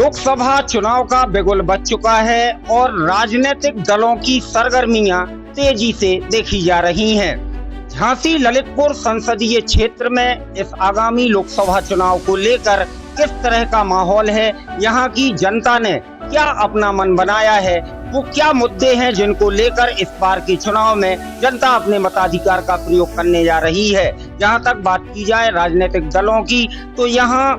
लोकसभा चुनाव का बिगुल बज चुका है और राजनीतिक दलों की सरगर्मियां तेजी से देखी जा रही हैं। झांसी ललितपुर संसदीय क्षेत्र में इस आगामी लोकसभा चुनाव को लेकर किस तरह का माहौल है, यहाँ की जनता ने क्या अपना मन बनाया है, वो क्या मुद्दे हैं जिनको लेकर इस बार के चुनाव में जनता अपने मताधिकार का प्रयोग करने जा रही है। जहाँ तक बात की जाए राजनीतिक दलों की, तो यहाँ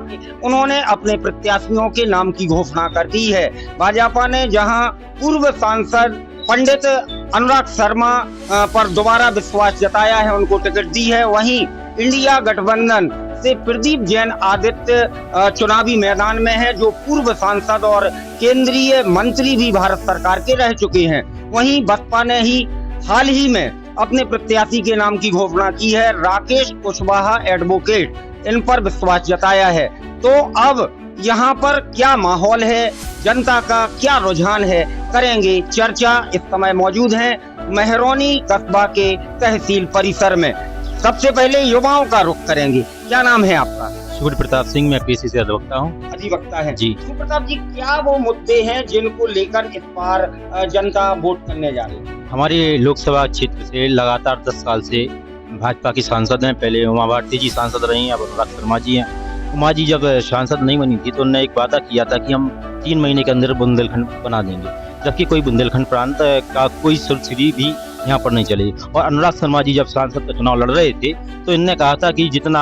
उन्होंने अपने प्रत्याशियों के नाम की घोषणा कर दी है। भाजपा ने जहाँ पूर्व सांसद पंडित अनुराग शर्मा पर दोबारा विश्वास जताया है, उनको टिकट दी है, वहीं इंडिया गठबंधन से प्रदीप जैन आदित्य चुनावी मैदान में है, जो पूर्व सांसद और केंद्रीय मंत्री भी भारत सरकार के रह चुके हैं। वहीं बसपा ने ही हाल ही में अपने प्रत्याशी के नाम की घोषणा की है, राकेश कुशवाहा एडवोकेट, इन पर विश्वास जताया है। तो अब यहाँ पर क्या माहौल है, जनता का क्या रुझान है, करेंगे चर्चा। इस समय मौजूद हैं मेहरौनी कस्बा के तहसील परिसर में। सबसे पहले युवाओं का रुख करेंगे। क्या नाम है आपका? सूर्य प्रताप सिंह, मैं पीसी से अधिवक्ता हूँ। अधिवक्ता है जी। सूर्य प्रताप जी, क्या वो मुद्दे हैं जिनको लेकर इस बार जनता वोट करने जा रही है? हमारे लोकसभा क्षेत्र से लगातार 10 साल से भाजपा की सांसद हैं। पहले उमा भारती जी सांसद रही हैं, अब अनुराग शर्मा जी हैं। उमा जी जब सांसद नहीं बनी थी तो उन्होंने एक वादा किया था कि हम 3 महीने के अंदर बुंदेलखंड बना देंगे, जबकि कोई बुंदेलखंड प्रांत का कोई सब्सिडी भी यहाँ पर नहीं चली। और अनुराग शर्मा जी जब सांसद का चुनाव लड़ रहे थे तो इनने कहा था कि जितना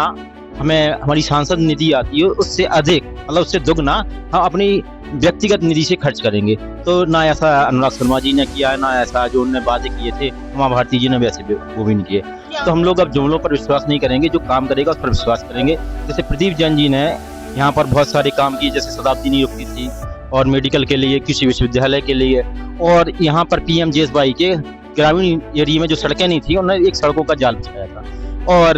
हमें हमारी सांसद निधि आती है उससे अधिक, मतलब उससे दुगना हम अपनी व्यक्तिगत निधि से खर्च करेंगे। तो ना ऐसा अनुराग शर्मा जी ने किया है, ना ऐसा जो उन्होंने वादे किए थे उमा भारती जी ने वैसे वो भी नहीं किए। तो हम लोग अब जुमलों पर विश्वास नहीं करेंगे, जो काम करेगा उस पर विश्वास करेंगे। जैसे प्रदीप जैन जी ने यहाँ पर बहुत सारे काम किए, जैसे शताब्दी नियुक्ति थी और मेडिकल के लिए, कृषि विश्वविद्यालय के लिए, और यहाँ पर PMJSY के ग्रामीण एरिया में जो सड़कें नहीं थी उन्होंने एक सड़कों का जाल बिछाया था। और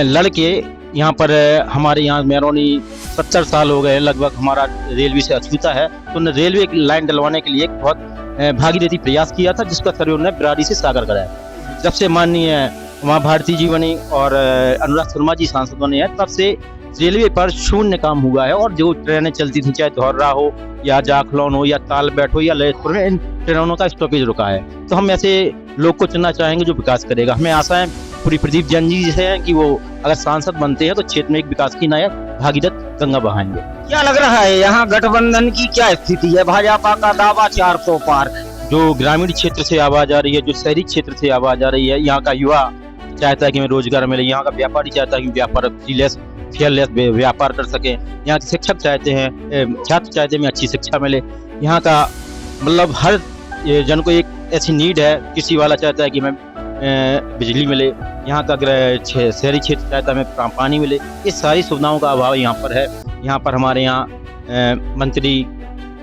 लड़के यहाँ पर हमारे यहाँ मेहरौनी 70 साल हो गए लगभग, हमारा रेलवे से अछूता है, तो उन्होंने रेलवे की लाइन डलवाने के लिए एक बहुत भागीरथी प्रयास किया था, जिसका सर्वे उन्होंने बरारी से सागर कराया। जब से माननीय उमा भारती जी बनी और अनुराग शर्मा जी सांसद बने हैं, तब से रेलवे पर शून्य काम हुआ है। और जो ट्रेनें चलती थी, चाहे धौर्रा हो या जाखलौन हो या तालबेट हो या ललितपुर में, इन ट्रेनों का स्टॉपेज रुका है। तो हम ऐसे लोग को चुनना चाहेंगे जो विकास करेगा। हमें आशा है पूरी प्रदीप जैन जी से है कि वो अगर सांसद बनते हैं तो क्षेत्र में एक विकास की नया भागीरथ गंगा बहाएंगे। क्या लग रहा है यहाँ गठबंधन की क्या स्थिति है? भाजपा का दावा 400 पार। जो ग्रामीण क्षेत्र से आवाज आ रही है, जो शहरी क्षेत्र से आवाज आ रही है, यहाँ का युवा चाहता है कि हमें रोजगार मिले, यहाँ का व्यापारी चाहता है कि व्यापार फेयरलेस व्यापार कर सके, यहाँ के शिक्षक चाहते हैं, छात्र चाहते हैं अच्छी शिक्षा मिले। यहाँ का मतलब हर जन को एक ऐसी नीड है। कृषि वाला चाहता है कि हमें बिजली मिले, यहाँ का शहरी क्षेत्र चाहता है हमें पानी मिले। इस सारी सुविधाओं का अभाव यहाँ पर है। यहाँ पर हमारे यहाँ मंत्री,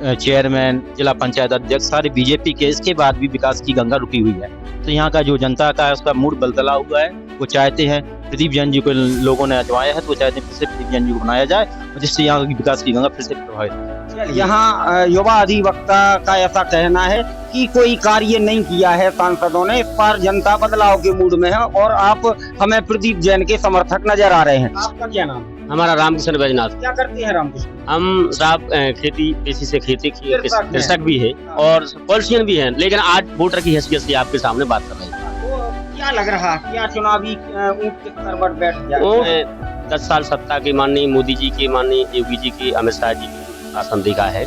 चेयरमैन, जिला पंचायत अध्यक्ष सारे बीजेपी के, इसके बाद भी विकास की गंगा रुकी हुई है। तो यहाँ का जो जनता का है उसका मूड बदला हुआ है। वो चाहते हैं प्रदीप जैन जी को लोगों ने आजमाया है, तो वो चाहते हैं फिर से प्रदीप जैन जी को बनाया जाए, जिससे यहाँ की विकास की गंगा फिर से प्रभावित। यहाँ युवा अधिवक्ता का ऐसा कहना है कि कोई कार्य नहीं किया है सांसदों ने, इस बार जनता बदलाव के मूड में है और आप हमें प्रदीप जैन के समर्थक नजर आ रहे हैं। आपका क्या नाम है? हमारा रामकृष्ण बैजनाथ। क्या करते हैं रामकृष्ण? हम साहब खेती पेशे से खेती कृषक भी है और पॉलिटिशियन भी है, लेकिन आज वोटर की हैसियत से आपके सामने बात कर रहे हैं। क्या लग रहा है, क्या चुनावी ऊंट के सर पर बैठ जाए? 10 साल सत्ता के माननीय मोदी जी के, माननीय योगी जी के, अमित शाह जी की शासन देखा है।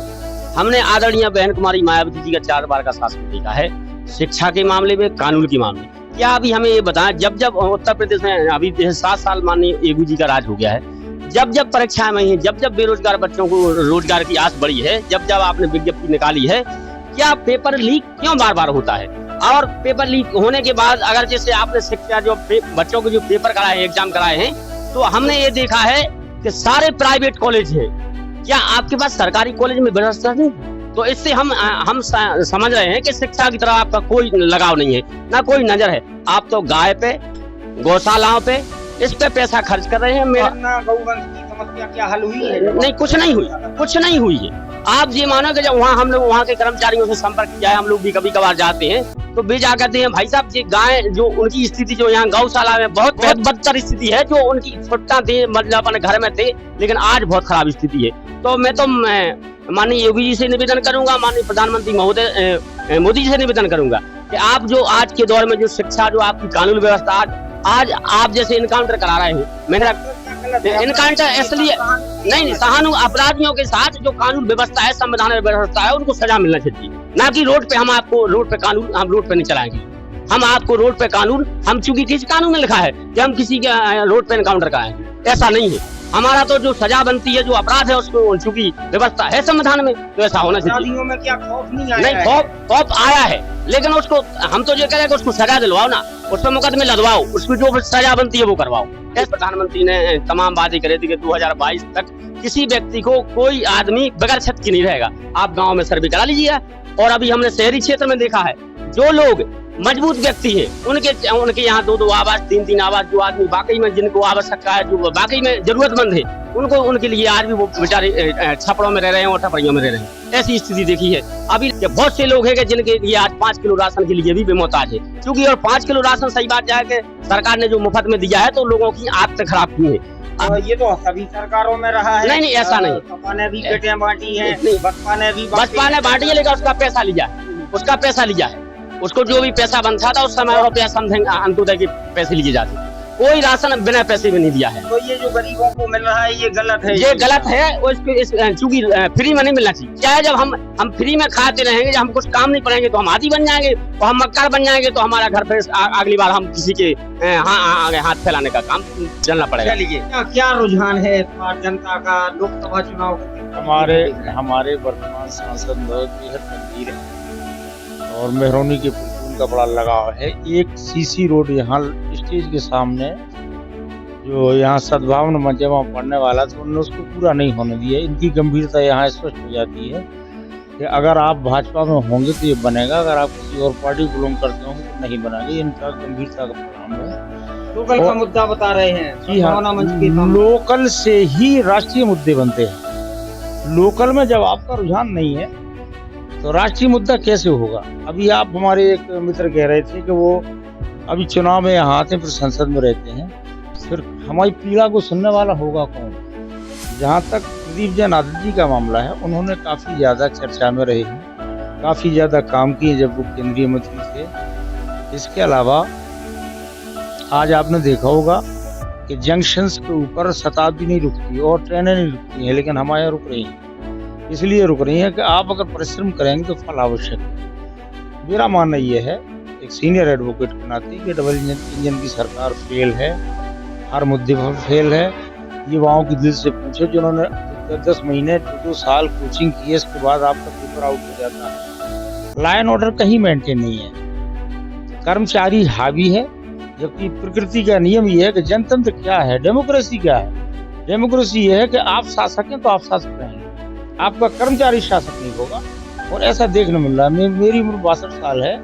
हमने आदरणीय बहन कुमारी मायावती जी का 4 बार का शासन देखा है, शिक्षा के मामले में, कानून के मामले। क्या अभी हमें ये बताएं, जब जब उत्तर प्रदेश में अभी 7 साल माननीय योगी जी का राज हो गया है, जब जब परीक्षाएं हुई हैं, जब जब बेरोजगार बच्चों को रोजगार की आस बढ़ी है, जब जब आपने विज्ञप्ति निकाली है, क्या पेपर लीक क्यों बार बार होता है? और पेपर लीक होने के बाद अगर जैसे आपने शिक्षा जो बच्चों के जो पेपर कराए हैं, एग्जाम कराए हैं, तो हमने ये देखा है कि सारे प्राइवेट कॉलेज हैं। क्या आपके पास सरकारी कॉलेज में व्यवस्था नहीं? तो इससे हम समझ रहे हैं कि शिक्षा की तरफ आपका कोई लगाव नहीं है, ना कोई नजर है। आप तो गाय पे, गौशालाओं पे, इस पे पैसा खर्च कर रहे हैं। गौवंश की समस्या क्या हल हुई है? नहीं, कुछ नहीं हुई, कुछ नहीं हुई है। आप ये मानो कि जब वहाँ हम लोग वहाँ के कर्मचारियों से संपर्क किया है, हम लोग भी कभी कभार जाते हैं, तो वे जा कहते हैं भाई साहब ये गाय जो उनकी स्थिति जो यहाँ गौशाला में बहुत बदतर स्थिति है, जो उनकी छुट्टा थे मतलब अपने घर में थे, लेकिन आज बहुत खराब स्थिति है। तो मैं तो माननीय योगी जी से निवेदन करूंगा, माननीय प्रधानमंत्री महोदय मोदी जी से निवेदन करूंगा कि आप जो आज के दौर में जो शिक्षा, जो आपकी कानून व्यवस्था आज आप जैसे इनकाउंटर करा रहे हैं, मैंने इनकाउंटर इसलिए नहीं, सहानु अपराधियों के साथ जो कानून व्यवस्था है, संविधान व्यवस्था है, उनको सजा मिलना चाहिए, ना कि रोड पे हम आपको रोड पे कानून, हम रोड पे नहीं चलाएंगे, हम आपको रोड पे कानून, हम चूंकि किसी कानून में लिखा है कि हम किसी के रोड पे एनकाउंटर कराएंगे, ऐसा नहीं है। हमारा तो जो सजा बनती है, जो अपराध है, उसको चूंकि व्यवस्था है संविधान में, तो ऐसा होना चाहिए। अपराधियों में क्या खौफ नहीं आया? नहीं, खौफ आया है, लेकिन उसको हम तो ये कह रहे हैं कि उसको सजा दिलवाओ ना, उस पर मुकदमे लदवाओ, उसकी जो सजा बनती है वो करवाओ। प्रधानमंत्री ने तमाम वादे करे थे कि 2022 तक किसी व्यक्ति को, कोई आदमी बगैर छत की नहीं रहेगा। आप गाँव में सर्वे करा लीजिए, और अभी हमने शहरी क्षेत्र में देखा है, जो लोग मजबूत व्यक्ति है, उनके यहाँ 2-2 आवास, 3-3 आवास, जो आदमी वाकई में जिनको आवश्यकता है, जो वाकई में जरूरतमंद है, उनके लिए आज भी वो बेचारे छपड़ों में रह रहे हैं और टपरियों में रह रहे हैं। ऐसी स्थिति देखी है। अभी बहुत से लोग हैं कि जिनके लिए आज 5 किलो राशन के लिए भी बेमोहताज है, क्योंकि और 5 किलो राशन, सही बात है कि सरकार ने जो मुफ्त में दिया है तो लोगों की आदत खराब की है। ये तो सभी सरकारों में रहा है। नहीं, ऐसा नहीं। सपा ने भी पेटियां बांटी है, बसपा ने बांटी है, लेकिन उसका पैसा लिया है, उसको जो भी पैसा बनता था उस समय रुपया समथिंग अंत्योदय के पैसे लिए जाते, कोई राशन बिना पैसे में नहीं दिया है। तो ये जो गरीबों को मिल रहा है, ये गलत है। ये गलत है, चूंकि फ्री में नहीं मिलना चाहिए। क्या है, जब हम फ्री में खाते रहेंगे, जब हम कुछ काम नहीं करेंगे तो हम आदी बन जाएंगे, और हम मक्कार बन जाएंगे, तो हमारा घर पे अगली बार हम किसी के आगे हाथ फैलाने का काम चलना पड़ेगा। क्या रुझान है इस बार जनता का लोकसभा चुनाव? हमारे वर्तमान सांसद बेहद गंभीर है और मेहरौनी के प्रति उनका बड़ा लगाव है। एक सीसी रोड यहाँ स्टेज के सामने, जो यहाँ सद्भावना मंचवा पड़ने वाला था, उन्होंने उसको पूरा नहीं होने दिया। इनकी गंभीरता यहाँ स्पष्ट हो जाती है कि अगर आप भाजपा में होंगे तो ये बनेगा, अगर आप किसी और पार्टी को बिलोंग करते होंगे तो नहीं बनेगा। इनका गंभीरता का परिणाम है। लोकल का मुद्दा बता रहे हैं। जी हाँ, लोकल से ही राष्ट्रीय मुद्दे बनते हैं। लोकल में जब आपका रुझान नहीं है तो राष्ट्रीय मुद्दा कैसे होगा? अभी आप, हमारे एक मित्र कह रहे थे कि वो अभी चुनाव में यहाँ आते फिर संसद में रहते हैं, फिर हमारी पीड़ा को सुनने वाला होगा कौन? जहाँ तक प्रदीप जैन आदित्य जी का मामला है, उन्होंने काफ़ी ज़्यादा चर्चा में रहे हैं, काफ़ी ज़्यादा काम किए जब वो केंद्रीय मंत्री थे। इसके अलावा आज आपने देखा होगा कि जंक्शंस के ऊपर शताब्दी नहीं रुकती और ट्रेनें नहीं रुकती हैं, लेकिन हमारे यहाँ रुक रही हैं। इसलिए रुक रही है कि आप अगर परिश्रम करेंगे तो फल आवश्यक है। मेरा मानना यह है, एक सीनियर एडवोकेट के नाते, कि डबल इंजन की सरकार फेल है, हर मुद्दे पर फेल है। युवाओं की दिल से पूछे जिन्होंने 10 महीने 2 साल कोचिंग की है, इसके बाद आपका पेपर आउट हो जाता है। लॉ एंड ऑर्डर कहीं मेंटेन नहीं है, कर्मचारी हावी है, जबकि प्रकृति का नियम यह है कि जनतंत्र क्या है, डेमोक्रेसी क्या है? डेमोक्रेसी यह है कि आप शासक हैं तो आप शासक रहेंगे, आपका कर्मचारी शासक नहीं होगा। और ऐसा देखने मिल रहा है। मेरी उम्र 62 साल है,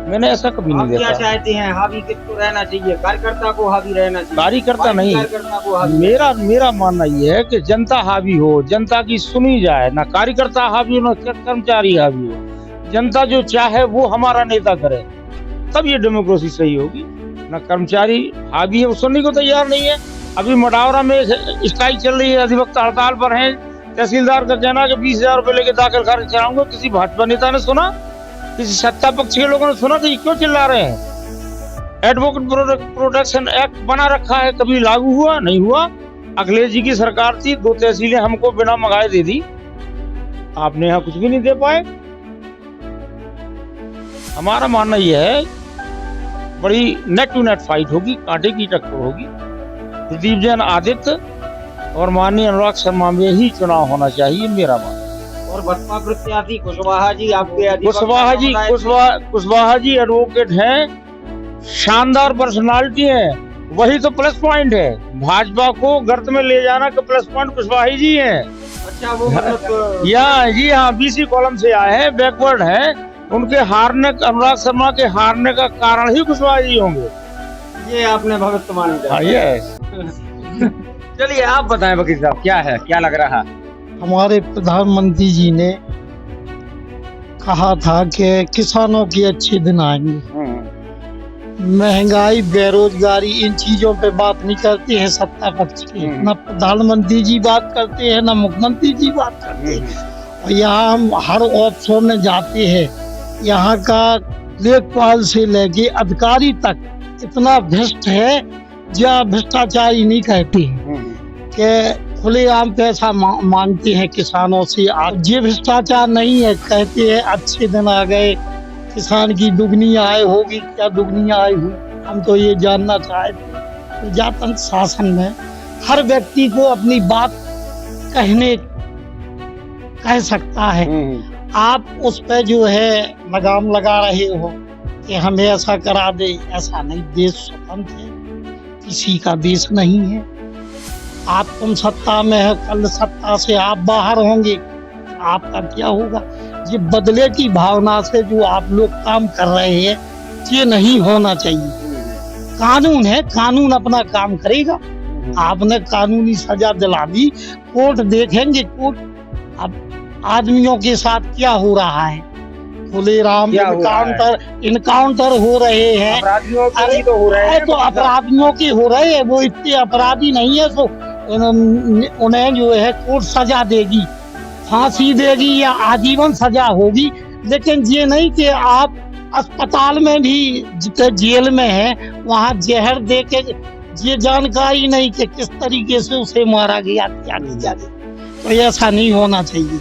मैंने ऐसा कभी नहीं देखा। क्या चाहते हैं, हावी किसको रहना चाहिए? कार्यकर्ता को हावी रहना चाहिए? कार्यकर्ता नहीं, कार्यकर्ता को हावी। मेरा मानना यह है कि जनता हावी हो, जनता की सुनी जाए, ना कार्यकर्ता हावी हो, ना कर्मचारी हावी हो। जनता जो चाहे वो हमारा नेता करे, तब ये डेमोक्रेसी सही होगी। ना कर्मचारी हावी है, वो सुनने को तैयार नहीं है। अभी मडावरा में स्ट्राइक चल रही है, अधिवक्ता हड़ताल पर है। तहसीलदार का कहना है कि 20,000 रुपए लेके दाखिल खारिज कराऊंगा। किसी भाजपा नेता ने सुना? किसी सत्ता पक्ष के लोगों ने सुना कि क्यों चिल्ला रहे हैं? एडवोकेट प्रोटेक्शन एक्ट बना रखा है, कभी लागू हुआ? नहीं हुआ। अखिलेश जी की सरकार थी, 2 तहसीलें हमको बिना मंगाए दे दी, आपने यहाँ कुछ भी नहीं दे पाए। हमारा मानना यह है, बड़ी नेट टू नेट फाइट होगी, कांटे की टक्कर होगी। प्रदीप जैन आदित्य और माननीय अनुराग शर्मा में ही चुनाव होना चाहिए, मेरा मानना। और बसपा प्रत्याशी कुशवाहा जी, आपके कुशवाहा जी एडवोकेट हैं, शानदार पर्सनालिटी है, वही तो प्लस पॉइंट है। भाजपा को गर्त में ले जाना का प्लस पॉइंट कुशवाहा जी हैं। अच्छा, वो मतलब जी हाँ, बीसी कॉलम से आए हैं, बैकवर्ड है। उनके हारने, अनुराग शर्मा के हारने का कारण ही कुशवाहा जी होंगे। ये आपने भविष्यवाणी हाँ, ये चलिए आप बताएं वकील साहब, क्या है, क्या लग रहा? हमारे प्रधानमंत्री जी ने कहा था कि किसानों के अच्छे दिन आएंगे। महंगाई, बेरोजगारी, इन चीजों पे बात नहीं करते हैं सत्ता पक्ष के। न प्रधानमंत्री जी बात करते हैं, न मुख्यमंत्री जी बात करते हैं। और यहाँ हम हर ऑफिसों में जाते हैं, यहाँ का लेखपाल से लेके अधिकारी तक इतना भ्रष्ट है, जो भ्रष्टाचारी नहीं कहते हैं कि खुलेआम पैसा मांगते हैं किसानों से। आज ये भ्रष्टाचार नहीं है, कहते हैं अच्छे दिन आ गए, किसान की दुगनी आय होगी, क्या दुगनी आय हुई? हम तो ये जानना चाहते हैं। प्रजातंत्र शासन में हर व्यक्ति को अपनी बात कह सकता है। आप उस पे जो है लगाम लगा रहे हो कि हमें ऐसा करा दे, ऐसा नहीं। देश स्वतंत्र है, किसी का देश नहीं है। आज तुम सत्ता में हो, कल सत्ता से आप बाहर होंगे, आपका क्या होगा? ये बदले की भावना से जो आप लोग काम कर रहे हैं, ये नहीं होना चाहिए। कानून है, कानून अपना काम करेगा। आपने कानूनी सजा दिला दी, कोर्ट देखेंगे। कोर्ट अब आदमियों के साथ क्या हो रहा है? खुलेआम इनकाउंटर हो रहे हैं। अपराधियों के भी तो हो रहे हैं। तो अपराधियों के हो रहे हैं, वो इतने अपराधी नहीं है, तो उन्हें जो है कोर्ट सजा देगी, फांसी देगी या आजीवन सजा होगी। लेकिन ये नहीं कि आप अस्पताल में भी, जितने जेल में है, वहाँ जहर दे के ये जानकारी नहीं कि किस तरीके से उसे मारा गया, क्या किया गया। तो ऐसा नहीं होना चाहिए,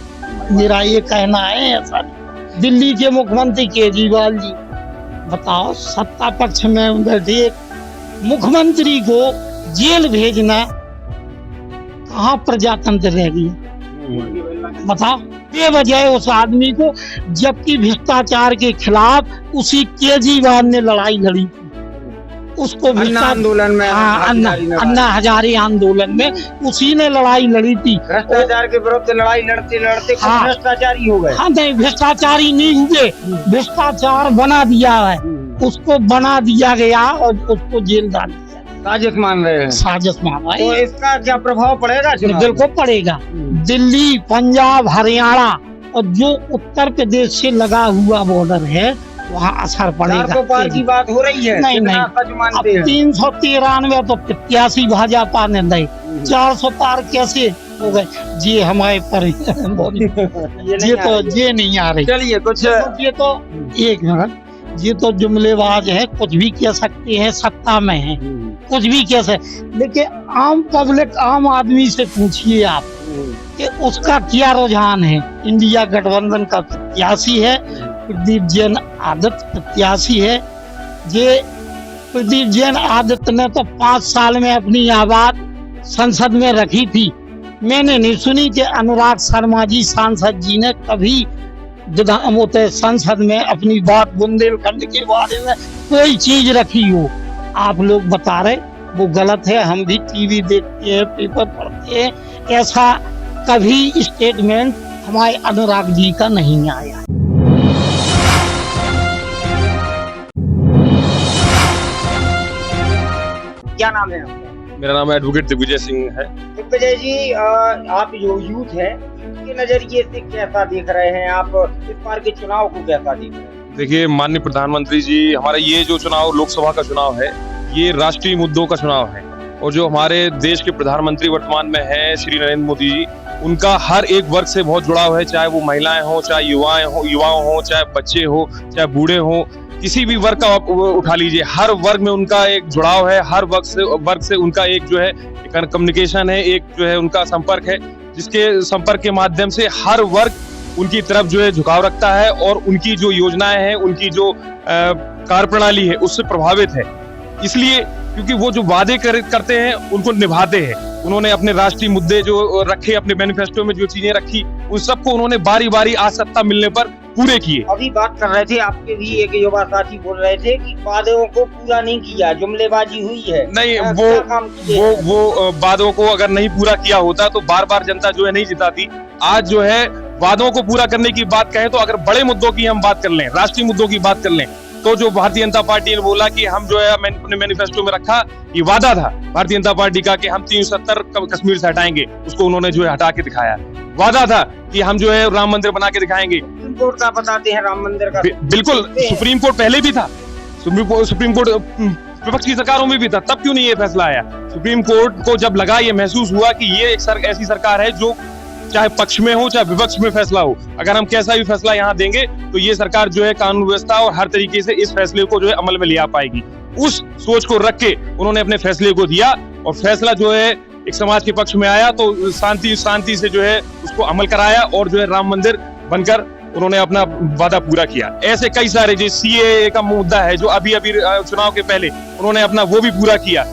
मेरा ये कहना है। ऐसा नहीं। दिल्ली के मुख्यमंत्री केजरीवाल जी, बताओ, सत्ता पक्ष में बैठे एक मुख्यमंत्री को जेल भेजना, कहाँ प्रजातंत्र रह गई? बताओ, बेवजह उस आदमी को, जबकि भ्रष्टाचार के खिलाफ उसी केजरीवाल ने लड़ाई लड़ी थी। उसको आंदोलन में, अन्ना हजारे आंदोलन में उसी ने लड़ाई लड़ी थी। भ्रष्टाचार के विरुद्ध लड़ाई लड़ते लड़ते भ्रष्टाचारी हो गए। हाँ, नहीं, भ्रष्टाचारी नहीं हुए, भ्रष्टाचार बना दिया है, उसको बना दिया गया और उसको जेल डाल दिया। साजिश मान रहे हैं, साजिश मान रहे हैं। तो इसका क्या प्रभाव पड़ेगा? बिल्कुल पड़ेगा। दिल्ली, पंजाब, हरियाणा और जो उत्तर प्रदेश से लगा हुआ बॉर्डर है, वहाँ असर पड़ेगा। तो पार की बात हो रही है? नहीं, 393 तो प्रत्याशी भाजपा ने नहीं, 400 पार कैसे हो गए? ये हमारे पर ये नहीं आ रही। चलिए कुछ, ये तो एक मिनट, ये तो जुमलेबाज है, कुछ भी कह सकते हैं, सत्ता में है, कुछ भी कह सकते। लेकिन आम पब्लिक, आम आदमी से पूछिए आप कि उसका क्या रुझान है। इंडिया गठबंधन का प्रत्याशी है, प्रदीप जैन आदित्य प्रत्याशी है। ये प्रदीप जैन आदित्य ने तो 5 साल में अपनी आवाज संसद में रखी थी। मैंने नहीं सुनी कि अनुराग शर्मा जी, सांसद जी, ने कभी संसद में अपनी बात बुंदेलखंड के बारे में कोई चीज रखी हो। आप लोग बता रहे, वो गलत है। हम भी टीवी देखते हैं, पेपर पढ़ते हैं, ऐसा कभी स्टेटमेंट हमारे अनुराग जी का नहीं आया। क्या नाम है आपका? मेरा नाम एडवोकेट दिग्विजय सिंह है। दिग्विजय जी, आप जो यूथ है, के नजरिए से कैसा देख रहे हैं आप इस बार के चुनाव को, कैसा देख रहे हैं? देखिए, माननीय प्रधानमंत्री जी, हमारा ये जो चुनाव, लोकसभा का चुनाव है, ये राष्ट्रीय मुद्दों का चुनाव है। और जो हमारे देश के प्रधानमंत्री वर्तमान में है श्री नरेंद्र मोदी जी, उनका हर एक वर्ग से बहुत जुड़ाव है, चाहे वो महिलाएं हो, चाहे युवाओं हो, चाहे बच्चे हो, चाहे बूढ़े हो, किसी भी वर्ग का आप उठा लीजिए, हर वर्ग में उनका एक जुड़ाव है। हर वर्ग से उनका एक जो है कम्युनिकेशन है, एक जो है उनका संपर्क है, जिसके संपर्क के माध्यम से हर वर्ग उनकी तरफ जो है झुकाव रखता है और उनकी जो योजनाएं हैं, उनकी जो कार्यप्रणाली है, उससे प्रभावित है। इसलिए क्योंकि वो जो वादे करते हैं उनको निभाते हैं। उन्होंने अपने राष्ट्रीय मुद्दे जो रखे, अपने मैनिफेस्टो में जो चीजें रखी, उन सबको उन्होंने बारी बारी आज सत्ता मिलने पर पूरे किए। अभी बात कर रहे थे, आपके भी एक युवा साथी बोल रहे थे कि वादों को पूरा नहीं किया, जुमलेबाजी हुई है। नहीं, वो वादों को अगर नहीं पूरा किया होता तो बार बार जनता जो है नहीं जिताती। आज जो है वादों को पूरा करने की बात कहें तो अगर बड़े मुद्दों की हम बात कर लें, राष्ट्रीय मुद्दों की बात कर लें, तो जो भारतीय जनता पार्टी ने बोला कि हम जो है अपने मैनिफेस्टो में रखा, ये वादा था भारतीय जनता पार्टी का कि हम 370 कश्मीर से हटाएंगे, उसको उन्होंने जो है हटा के दिखाया। वादा था कि हम जो है राम मंदिर बना के दिखाएंगे। सुप्रीम कोर्ट का बताते हैं राम मंदिर का, बिल्कुल, सुप्रीम कोर्ट पहले भी था, सुप्रीम कोर्ट विपक्ष की सरकारों में भी था, तब क्यों नहीं ये फैसला आया? सुप्रीम कोर्ट को जब लगा, ये महसूस हुआ कि ये एक ऐसी सरकार है जो चाहे पक्ष में हो चाहे विपक्ष में फैसला हो, अगर हम कैसा भी फैसला यहाँ देंगे तो ये सरकार जो है कानून व्यवस्था और हर तरीके से इस फैसले को जो है अमल में ले आ पाएगी। उस सोच को रख के उन्होंने अपने फैसले को दिया और फैसला जो है एक समाज के पक्ष में आया, तो शांति से जो है उसको अमल कराया और जो है राम मंदिर बनकर उन्होंने अपना वादा पूरा किया। ऐसे कई सारे जो सीएए का मुद्दा है जो अभी चुनाव के पहले उन्होंने अपना वो भी पूरा किया।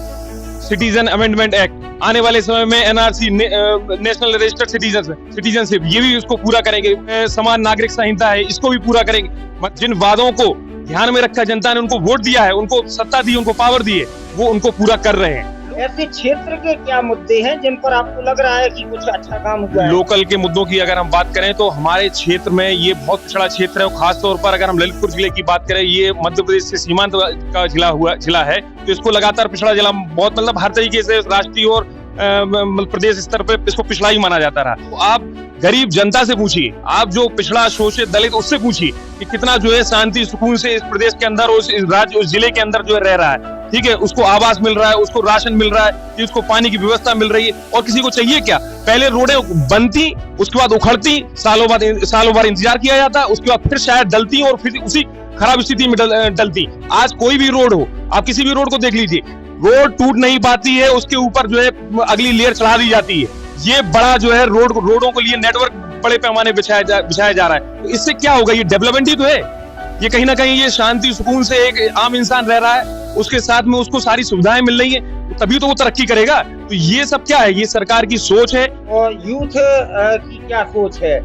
सिटीजन अमेंडमेंट एक्ट, आने वाले समय में एनआरसी, नेशनल रजिस्टर्ड सिटीजनशिप, ये भी उसको पूरा करेंगे। समान नागरिक संहिता है, इसको भी पूरा करेंगे। जिन वादों को ध्यान में रखा जनता ने उनको वोट दिया है, उनको सत्ता दी, उनको पावर दी है, वो उनको पूरा कर रहे हैं। ऐसे क्षेत्र के क्या मुद्दे हैं जिन पर आपको लग रहा है कि कुछ अच्छा काम हुआ है? लोकल के मुद्दों की अगर हम बात करें तो हमारे क्षेत्र में ये बहुत पिछड़ा क्षेत्र है और खास तौर पर अगर हम ललितपुर जिले की बात करें, ये मध्य प्रदेश से सीमांत का जिला है, तो इसको लगातार पिछड़ा जिला बहुत मतलब हर तरीके से राष्ट्रीय और प्रदेश स्तर पे इसको पिछड़ा ही माना जाता रहा। तो आप गरीब जनता से पूछिए, आप जो पिछड़ा शोषित दलित उससे पूछिए कि कितना जो है शांति सुकून से इस प्रदेश के अंदर, उस राज्य, उस जिले के अंदर जो है रह रहा है। ठीक है, उसको आवास मिल रहा है, उसको राशन मिल रहा है, उसको पानी की व्यवस्था मिल रही है। और किसी को चाहिए क्या? पहले रोडें बनती, उसके बाद उखड़ती, सालों बाद इंतजार किया जाता, उसके बाद फिर शायद डलती और फिर उसी खराब स्थिति में डलती। आज कोई भी रोड हो, आप किसी भी रोड को देख लीजिए, रोड टूट नहीं पाती है, उसके ऊपर जो है अगली लेयर चढ़ा दी जाती है। ये बड़ा जो है रोडों के लिए नेटवर्क बड़े पैमाने बिछाया जा रहा है। तो इससे क्या होगा? ये डेवलपमेंट ही तो है। ये कहीं ना कहीं ये शांति सुकून से एक आम इंसान रह रहा है, उसके साथ में उसको सारी सुविधाएं मिल रही है, तभी तो वो तरक्की करेगा। तो ये सब क्या है? ये सरकार की सोच है। और यूथ की क्या सोच है?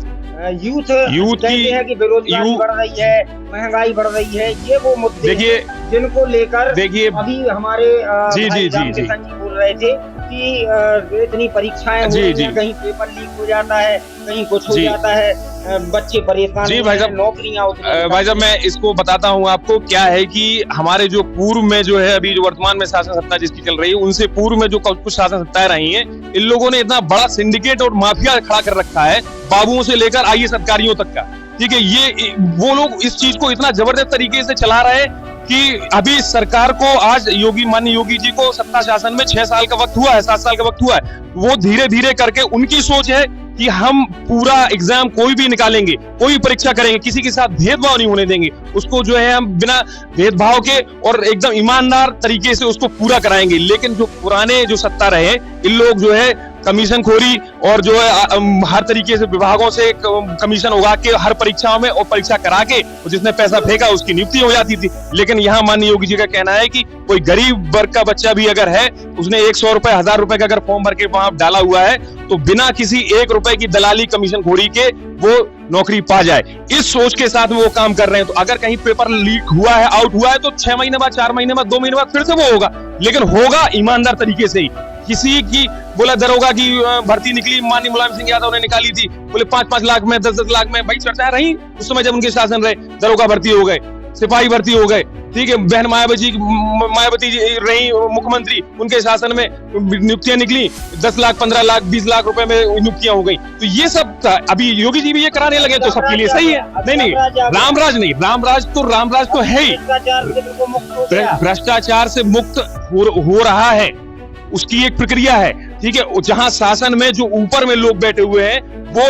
यूथ कहते हैं कि बेरोजगारी बढ़ रही है, महंगाई बढ़ रही है, ये वो मुद्दे देखिए जिनको लेकर देखिए अभी हमारे जी बोल रहे थे कि इतनी परीक्षाएं हो रही हैं, कहीं पेपर लीक हो जाता है, कहीं कुछ हो जाता है, बच्चे परेशान जी भाई साहब, नौकरियां। भाई साहब मैं इसको बताता हूँ आपको। क्या है कि हमारे जो पूर्व में जो है अभी जो वर्तमान में शासन सत्ता जिसकी चल रही है, उनसे पूर्व में जो कुछ शासन सत्ताएं रही हैं, इन लोगों ने इतना बड़ा सिंडिकेट और माफिया खड़ा कर रखा है, बाबुओं से लेकर आईएएस अधिकारियों तक का। ठीक है, ये वो लोग इस चीज को इतना जबरदस्त तरीके से चला रहे हैं कि अभी सरकार को आज माननीय योगी जी को सत्ता शासन में 6 साल का वक्त हुआ है, 7 साल का वक्त हुआ है। वो धीरे धीरे करके उनकी सोच है कि हम पूरा एग्जाम कोई भी निकालेंगे, कोई परीक्षा करेंगे, किसी के साथ भेदभाव नहीं होने देंगे, उसको जो है हम बिना भेदभाव के और एकदम ईमानदार तरीके से उसको पूरा कराएंगे। लेकिन जो पुराने जो सत्ता रहे, इन लोग जो है कमीशन खोरी और जो है हर तरीके से विभागों से कमीशन उगा के हर परीक्षाओं में और परीक्षा करा के जिसने पैसा फेंका उसकी नियुक्ति हो जाती थी। लेकिन यहाँ माननीय योगी जी का कहना है कि कोई गरीब वर्ग का बच्चा भी अगर है, उसने 100 रुपए 1000 रुपए का अगर फॉर्म भर के वहां डाला हुआ है, तो बिना किसी 1 रुपए की दलाली कमीशन खोरी के वो नौकरी पा जाए। इस सोच के साथ में वो काम कर रहे हैं। तो अगर कहीं पेपर लीक हुआ है, आउट हुआ है, तो 6 महीने बाद, 4 महीने बाद, 2 महीने बाद फिर से वो होगा, लेकिन होगा ईमानदार तरीके से ही। किसी की बोला दरोगा की भर्ती निकली, माननीय मुलायम सिंह यादव ने निकाली थी, बोले 5-5 लाख में, 10-10 लाख में, भाई चर्चाएं रही उस समय जब उनके शासन रहे। दरोगा भर्ती हो गए, सिपाही भर्ती हो गए, ठीक है। बहन मायावती जी रही मुख्यमंत्री, उनके शासन में नियुक्तियां निकली, 10 लाख, 15 लाख, 20 लाख रुपए में नियुक्तियां हो गई। तो ये सब अभी योगी जी भी ये कराने लगे, तो सबके लिए सही है। नहीं, रामराज तो है ही, भ्रष्टाचार से मुक्त हो रहा है, उसकी एक प्रक्रिया है। ठीक है, जहां शासन में जो ऊपर में लोग बैठे हुए हैं वो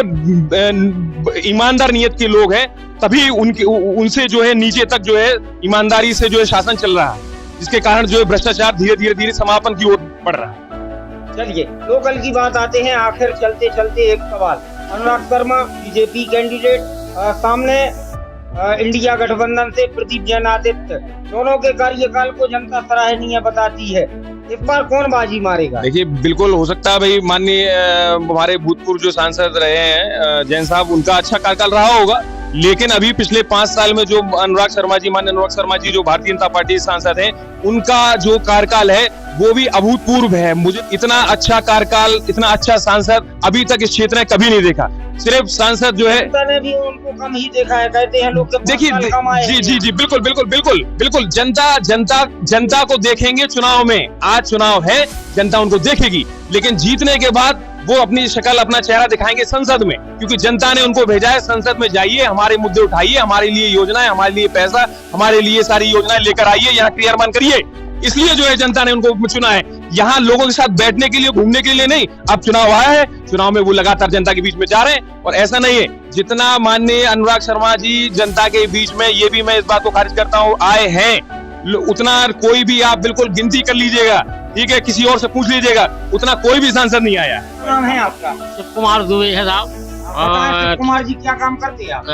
ईमानदार नियत के लोग हैं, तभी उनसे जो है नीचे तक जो है ईमानदारी से जो है शासन चल रहा है, जिसके कारण जो है भ्रष्टाचार धीरे धीरे समापन की ओर बढ़ रहा है। चलिए लोकल की बात आते हैं। आखिर चलते चलते एक सवाल, अनुराग शर्मा बीजेपी कैंडिडेट, सामने इंडिया गठबंधन से प्रदीप जैन आदित्य, दोनों के कार्यकाल को जनता सराहनीय बताती है। इस बार कौन बाजी मारेगा? देखिए, बिल्कुल हो सकता है भाई, माननीय हमारे भूतपूर्व जो सांसद रहे हैं जैन साहब, उनका अच्छा कार्यकाल रहा होगा। लेकिन अभी पिछले 5 साल में जो माननीय अनुराग शर्मा जी जो भारतीय जनता पार्टी सांसद हैं, उनका जो कार्यकाल है वो भी अभूतपूर्व है। मुझे इतना अच्छा कार्यकाल, इतना अच्छा सांसद अभी तक इस क्षेत्र में कभी नहीं देखा। सिर्फ सांसद जो है, जनता ने भी उनको कम ही देखा है, कहते हैं लोग। देखिए जी बिल्कुल जनता को देखेंगे चुनाव में। आज चुनाव है, जनता उनको देखेगी, लेकिन जीतने के बाद वो अपनी शक्ल, अपना चेहरा दिखाएंगे संसद में, क्योंकि जनता ने उनको भेजा है संसद में, जाइए हमारे मुद्दे उठाइए, हमारे लिए योजनाएं, हमारे लिए पैसा, हमारे लिए सारी योजनाएं लेकर आइए, यहाँ क्रियान्वयन करिए। इसलिए जो है जनता ने उनको चुना है। यहाँ लोगों के साथ बैठने के लिए, घूमने के लिए नहीं। अब चुनाव आया है, चुनाव में वो लगातार जनता के बीच में जा रहे हैं। और ऐसा नहीं है, जितना माननीय अनुराग शर्मा जी जनता के बीच में, ये भी मैं इस बात को खारिज करता हूँ, आए हैं, उतना कोई भी आप बिल्कुल गिनती कर लीजिएगा, ठीक है, किसी और से पूछ लीजिएगा, उतना कोई भी सांसद नहीं आया। नाम है आपका? शिव कुमार दुबे है साहब। शिव कुमार जी क्या काम करते हैं आप?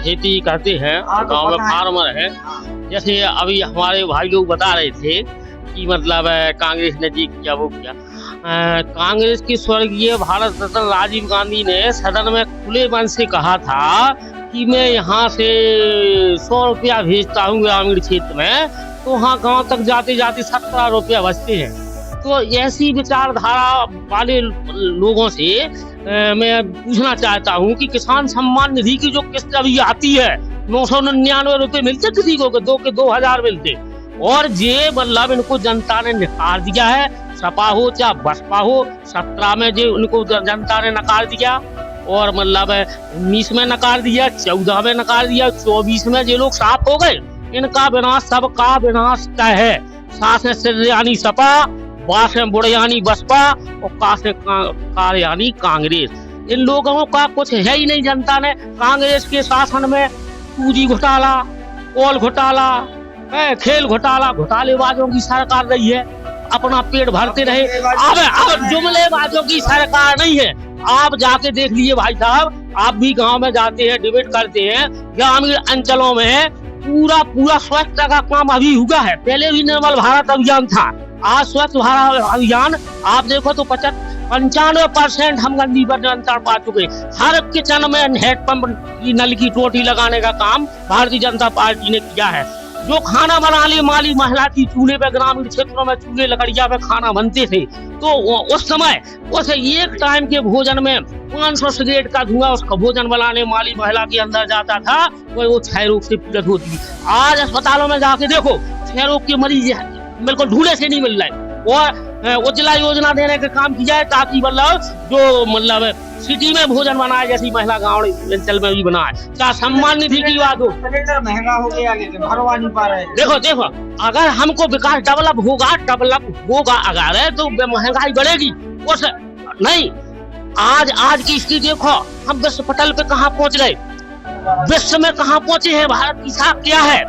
खेती करते हैं, तो गांव में पता है। फार्मर है। जैसे अभी हमारे भाई लोग बता रहे थे कि मतलब कांग्रेस ने जी किया, वो किया। कांग्रेस की स्वर्गीय भारत रत्न राजीव गांधी ने सदन में खुले मन से कहा था कि मैं यहाँ से 100 रुपया भेजता हूँ ग्रामीण क्षेत्र में, तो वहाँ गांव तक जाते जाते 17 रुपया बचते हैं। तो ऐसी विचारधारा वाले लोगों से मैं पूछना चाहता हूँ कि किसान सम्मान निधि की जो किस्त अभी आती है 999 रुपये मिलते, किसी को 2,000 मिलते, और ये मतलब इनको जनता ने नकार दिया है। सपा हो चाहे बसपा हो, 17 में जो उनको जनता ने नकार दिया, और मतलब 19 में नकार दिया, 14 में नकार दिया, 24 में ये लोग साफ हो गए। इनका विनाश सबका विनाश तय है। सास में सिर यानी सपा, बास में बुढ़ यानी बसपा, और कास में कार यानी कांग्रेस। इन लोगों का कुछ है ही नहीं। जनता ने कांग्रेस के शासन में पूंजी घोटाला, कोल घोटाला, खेल घोटाला, घोटालेबाजों की सरकार रही है, अपना पेट भरते रहे। अब जुमलेबाजों की सरकार नहीं है। आप जाके देख लीजिए भाई साहब, आप भी गांव में जाते हैं, डिबेट करते हैं, ग्रामीण अंचलों में पूरा स्वच्छता का काम अभी हुआ है। पहले भी निर्मल भारत अभियान था, आज स्वच्छ भारत अभियान आप देखो तो 95% हम गंदी नियंत्रण पा चुके। हर किचन में हैंडपंप की नल की टोटी लगाने का काम भारतीय जनता पार्टी ने किया है। जो खाना बनाने वाली महिला की चूल्हे पे, ग्रामीण क्षेत्रों में चूल्हे लकड़िया पे खाना बनते थे, तो उस समय उस एक टाइम के भोजन में 500 सिगरेट का धुआं उसका भोजन बनाने वाली महिला के अंदर जाता था, वो क्षय रोग से पीड़ित होती थी। आज अस्पतालों में जाके देखो, क्षय रोग के मरीज बिल्कुल ढूंढे से नहीं मिल रहे। और उज्ज्वला योजना देने का काम किया है, ताकि मतलब जो मतलब सिटी में भोजन बनाए, जैसी महिला गाँव अंचल में भी बनाए। क्या सम्मान निधि की बात हो, सिलेंडर महंगा हो गया लेकिन भरवा नहीं पा रहे। देखो अगर हमको विकास डेवलप होगा अगर, तो महंगाई बढ़ेगी। उस नहीं, आज की स्थिति देखो, हम विश्व पटल पे कहाँ पहुँच गए, विश्व में कहाँ पहुँचे हैं। भारत की साख क्या है?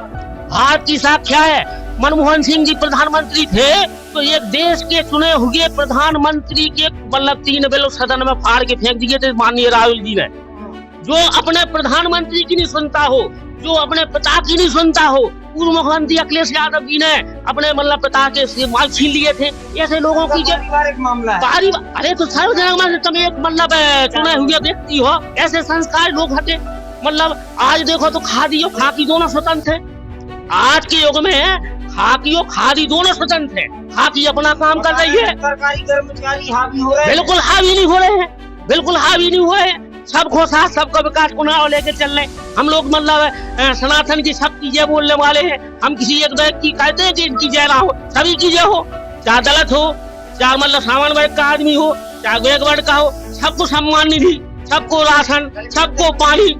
भारत की साख क्या है? मनमोहन सिंह जी प्रधानमंत्री थे, तो एक देश के चुने हुए प्रधानमंत्री के मतलब 3 बिल सदन में फाड़ के फेंक दिए थे माननीय राहुल जी ने। जो अपने प्रधानमंत्री की नहीं सुनता हो, जो अपने पिता की नहीं सुनता हो, पूर्व मुख्यमंत्री अखिलेश यादव जी ने अपने मतलब पिता के माल छीन लिए थे। ऐसे लोगों की पारिवारिक मामला है। अरे तो सार्वजनिक तुम एक मतलब चुने हुए व्यक्ति हो, ऐसे संस्कार लोग हटे। मतलब आज देखो तो खादी और खाकी दोनों स्वतंत्र है। आज के युग में खाकी और खादी दोनों स्वतंत्र है। खाकी अपना काम कर रही है, सरकारी कर्मचारी हावी हो रहे हैं। बिल्कुल हावी नहीं हो रहे हैं, बिल्कुल हावी नहीं हुए हैं। सबको साथ, सबका विकास को नाव लेके चल रहे। हम लोग मतलब सनातन की सबकी जय बोलने वाले हैं। हम किसी एक व्यक्ति कहते हैं कि इनकी जय ना हो, सभी की जय हो, चाहे दलित हो, चाहे मतलब सामान्य वर्ग का आदमी हो, चाहे वेग वर्ग का हो, सबको सम्मान निधि, सबको राशन, सबको पानी।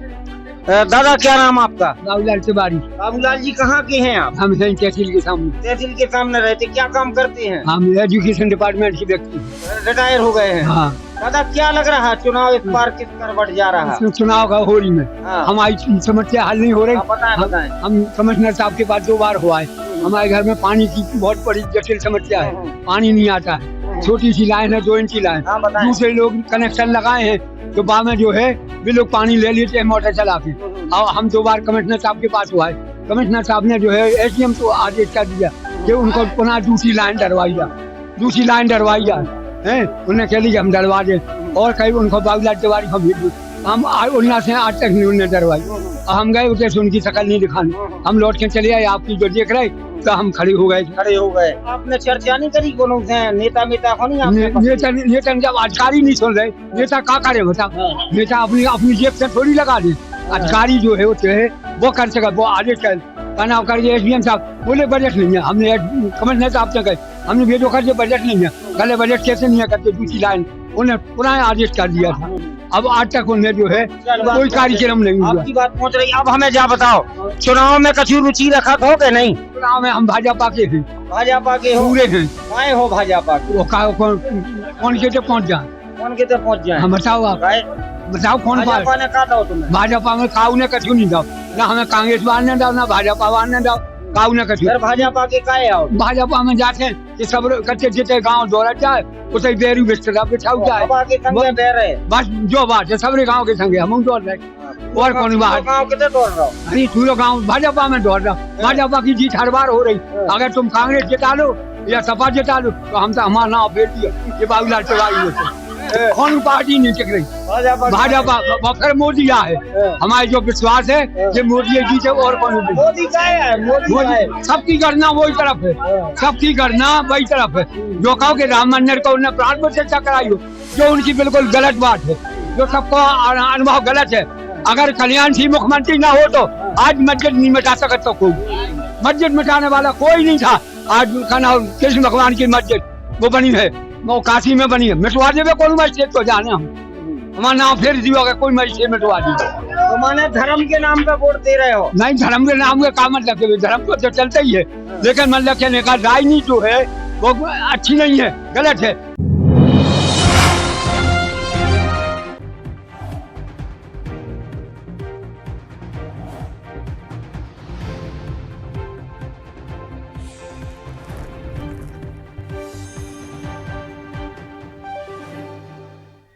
दादा क्या नाम आपका? बाबूलाल तिवारी। बाबूलाल जी कहाँ के हैं आप? हम हैं तहसील के सामने। तहसील के सामने रहते, क्या काम करते हैं? हम एजुकेशन डिपार्टमेंट के व्यक्ति हैं। रिटायर हो गए हैं। हाँ। दादा क्या लग रहा है, चुनाव इस बार किस पर बढ़ जा रहा है? चुनाव का होली में हाँ। हमारी समस्या हल नहीं हो रही। बताएं। हम कमिश्नर साहब के पास 2 बार हुआ है। हमारे घर में पानी की बहुत बड़ी जटिल समस्या है, पानी नहीं आता है। छोटी सी लाइन है, 2 इंच की लाइन। दूसरे लोग कनेक्शन लगाए हैं, तो बाद में जो है वे लोग पानी ले लेते हैं मोटर चला के। और हम 2 बार कमिश्नर साहब के पास हुआ है। कमिश्नर साहब ने जो है एसडीएम को आदेश कर दिया कि उनको पुनः दूसरी लाइन डरवाई जाए। उन्होंने कह लिया हम डरवा दें, और कहीं उनको बाबूलाल तिवारी को भेज दो। हम 19 से आज तक नहीं उन्होंने डरवाई। हम गए उधर से उनकी शकल नहीं दिखानी, हम लौट के चले आए। आपकी जो देख रहे तो हम खड़े हो गए। आपने चर्चा नहीं करी कोनो से? नेता को नहीं? नेता जब अधिकारी नहीं सुन रहे, नेता क्या करे बताओ? नेता अपनी जेब से थोड़ी लगा दे। अधिकारी जो है वो कर सके, वो आदेश कर एसडीएम साहब बोले बजट नहीं है। हमने कमिश्नर साहब से कहे, हमने भेजो कर बजट नहीं है। कल बजट कैसे नहीं है करते दूसरी लाइन उन्हें पुनः आदेश कर दिया था। अब आज तक उन्हें जो है कोई कार्यक्रम नहीं हुआ। आपकी बात पहुंच रही। अब हमें जा बताओ, चुनाव में कछु रुचि रखा हो के नहीं? चुनाव में हम भाजपा के हैं, भाजपा के हो? पूरे हैं। काहे हो भाजपा के? वो कौन के तो पहुँच जाए, कौन के तो पहुंच जाए? हम बताओ आप, काहे? बताओ कौन भाजपा ने कहा था तुम्हें? भाजपा में काऊ ने कछु नहीं दो, ना हमें कांग्रेस वाले ने दो, ना भाजपा वाले ने दो, काऊ ने कछु। फिर भाजपा के काहे आओ? भाजपा में जाते हैं कि सब कच्चे जिते गांव दौड़ा जाए, उसे बेरू बिस्तर बिछाऊ जाए, भाजपा के संगे बह रहे। बस जो बात है सबरे गांव के संगे हम दौड़ रहे। और कौन बात? गाँव कितने दौड़ रहा हो? अरे पूरा गांव भाजपा में दौड़ रहा। भाजपा की जीत हर बार हो रही। अगर तुम कांग्रेस जिता लो या सपा जिता लो तो हम तो हमारा नाम फेर दिया ये बाबूलाल तिवारी होते। कौन पार्टी नहीं टिक रही? भाजपा। फिर मोदी आए, हमारे जो विश्वास है ये मोदी जीते और कौन? मोदी का है, मोदी सबकी गणना वही तरफ है, सबकी गणना वही तरफ है। जो कहो कि राम मंदिर को उन्हें प्राण प्रतिष्ठा कराई हो, जो उनकी बिल्कुल गलत बात है, जो सबको अनुभव गलत है। अगर कल्याण सिंह मुख्यमंत्री ना हो तो आज मस्जिद नहीं मिटा सकता तो कोई, मस्जिद मिटाने वाला कोई नहीं था। आज का नाम कृष्ण भगवान की मस्जिद वो बनी है, वो काशी में बनी है। मिटवा देवे कोई मस्जिद तो जाने हम, हमारा नाम फिर दिया कोई मस्जिद मिटवा दी। तो माने धर्म के नाम पे वोट दे रहे हो? नहीं, धर्म के नाम का काम मतलब के धर्म तो चलता ही है, लेकिन मतलब कहने का राजनीति जो है वो अच्छी नहीं है, गलत है।